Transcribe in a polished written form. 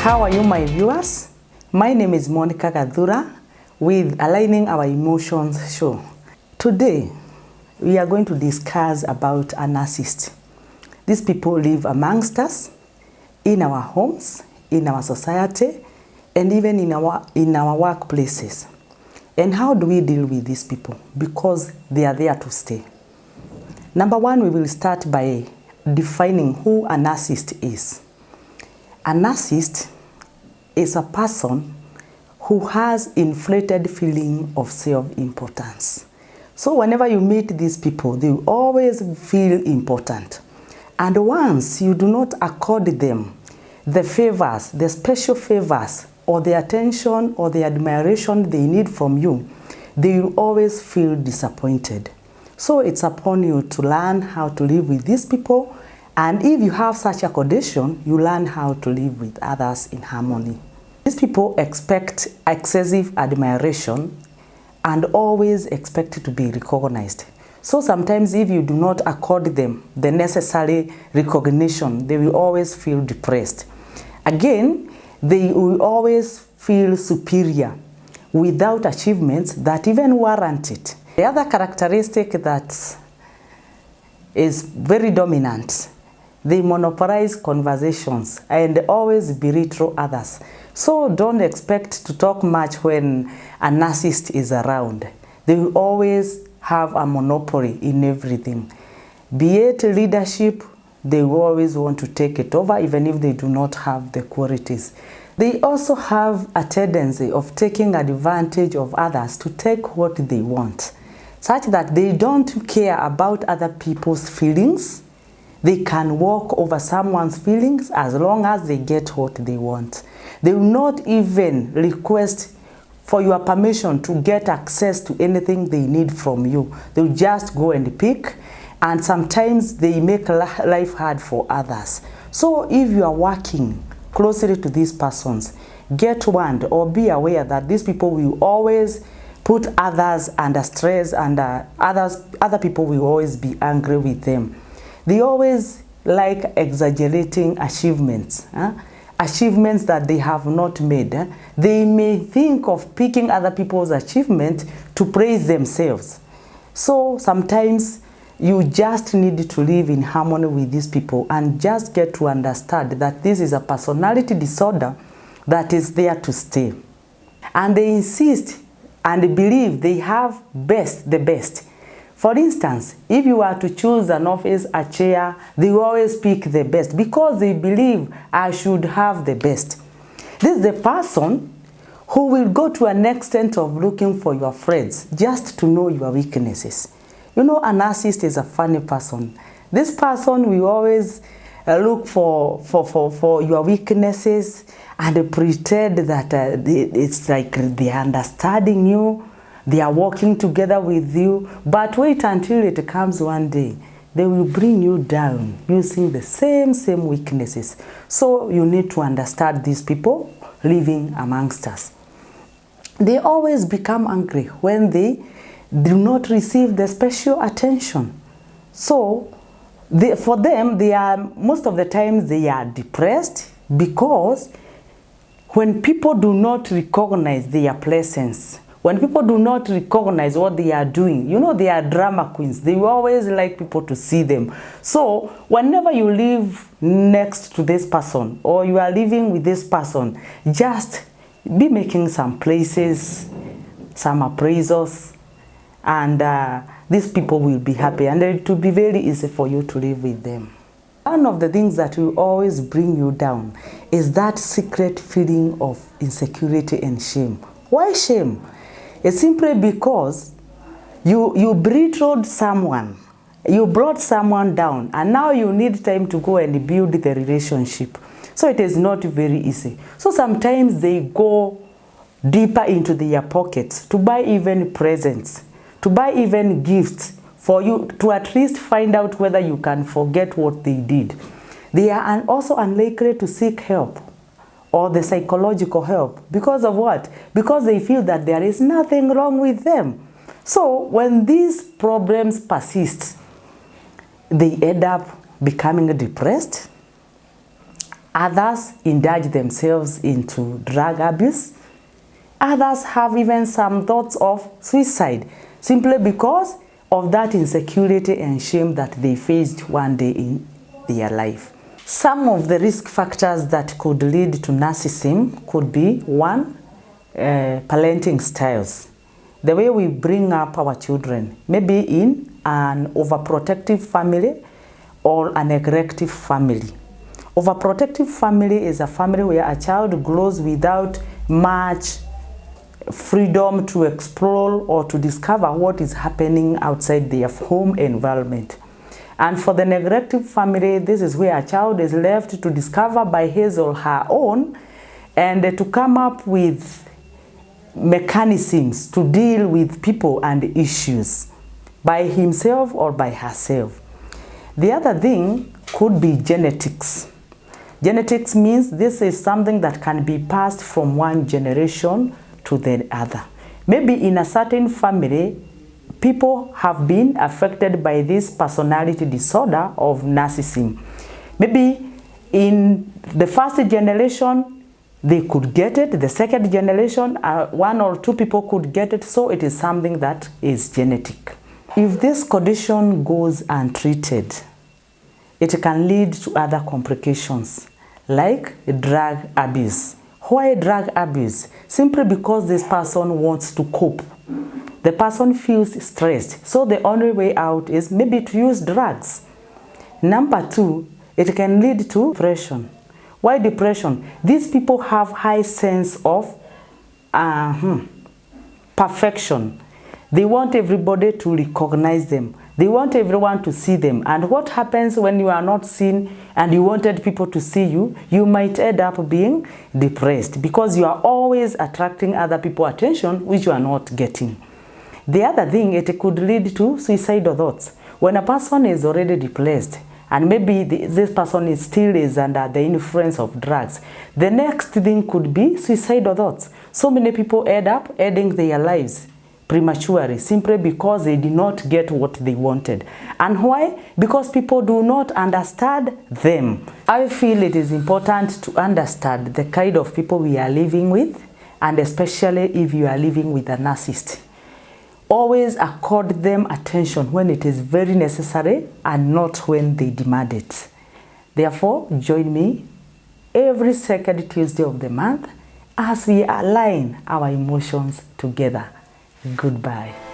How are you, my viewers? My name is Monica Gadhura with Aligning Our Emotions show. Today, we are going to discuss about a narcissist. These people live amongst us, in our homes, in our society, and even in our workplaces. And how do we deal with these people? Because they are there to stay. Number one, we will start by defining who a narcissist is. A narcissist is a person who has inflated feeling of self-importance. So whenever you meet these people, they always feel important. And once you do not accord them the favors, the special favors, or the attention or the admiration they need from you, they will always feel disappointed. So it's upon you to learn how to live with these people. And if you have such a condition, you learn how to live with others in harmony. These people expect excessive admiration and always expect to be recognized. So sometimes if you do not accord them the necessary recognition, they will always feel depressed. Again, they will always feel superior without achievements that even warrant it. The other characteristic that is very dominant, they monopolize conversations and always belittle others. So don't expect to talk much when a narcissist is around. They will always have a monopoly in everything. Be it leadership, they will always want to take it over even if they do not have the qualities. They also have a tendency of taking advantage of others to take what they want, such that they don't care about other people's feelings. They can walk over someone's feelings as long as they get what they want. They will not even request for your permission to get access to anything they need from you. They will just go and pick, and sometimes they make life hard for others. So if you are working closely to these persons, get warned or be aware that these people will always put others under stress, and other people will always be angry with them. They always like exaggerating achievements, achievements that they have not made. They may think of picking other people's achievement to praise themselves. So sometimes you just need to live in harmony with these people and just get to understand that this is a personality disorder that is there to stay. And they insist and believe they have the best. For instance, if you are to choose an office, a chair, they will always pick the best because they believe I should have the best. This is the person who will go to an extent of looking for your friends just to know your weaknesses. You know, a narcissist is a funny person. This person will always look for your weaknesses and pretend that it's like they are understanding you. They are working together with you, but wait until it comes one day. They will bring you down using the same weaknesses. So you need to understand these people living amongst us. They always become angry when they do not receive the special attention. So for them, most of the times they are depressed because when people do not recognize their presence, when people do not recognize what they are doing, you know, they are drama queens. They always like people to see them. So whenever you live next to this person or you are living with this person, just be making some places, some appraisals, and these people will be happy, and it will be very easy for you to live with them. One of the things that will always bring you down is that secret feeling of insecurity and shame. Why shame? It's simply because you belittled someone, you brought someone down, and now you need time to go and build the relationship. So it is not very easy. So sometimes they go deeper into their pockets to buy even presents, to buy even gifts for you to at least find out whether you can forget what they did. They are also unlikely to seek help or the psychological help. Because of what? Because they feel that there is nothing wrong with them. So when these problems persist, they end up becoming depressed, Others indulge themselves into drug abuse. Others have even some thoughts of suicide simply because of that insecurity and shame that they faced one day in their life. Some of the risk factors that could lead to narcissism could be: one, parenting styles. The way we bring up our children, maybe in an overprotective family or a neglective family. Overprotective family is a family where a child grows without much freedom to explore or to discover what is happening outside their home environment. And for the neglective family, this is where a child is left to discover by his or her own and to come up with mechanisms to deal with people and issues by himself or by herself. The other thing could be genetics. Genetics means this is something that can be passed from one generation to the other. Maybe in a certain family, people have been affected by this personality disorder of narcissism. Maybe in the first generation, they could get it. The second generation, one or two people could get it. So it is something that is genetic. If this condition goes untreated, it can lead to other complications like drug abuse. Why drug abuse? Simply because this person wants to cope. The person feels stressed, so the only way out is maybe to use drugs. Number two, it can lead to depression. Why depression? These people have high sense of perfection. They want everybody to recognize them. They want everyone to see them. And what happens when you are not seen and you wanted people to see you? You might end up being depressed because you are always attracting other people's attention, which you are not getting. The other thing, it could lead to suicidal thoughts. When a person is already depressed and maybe this person still is under the influence of drugs, the next thing could be suicidal thoughts. So many people end up ending their lives prematurely simply because they did not get what they wanted. And why? Because people do not understand them. I feel it is important to understand the kind of people we are living with, and especially if you are living with a narcissist. Always accord them attention when it is very necessary and not when they demand it. Therefore, join me every second Tuesday of the month as we align our emotions together. Goodbye.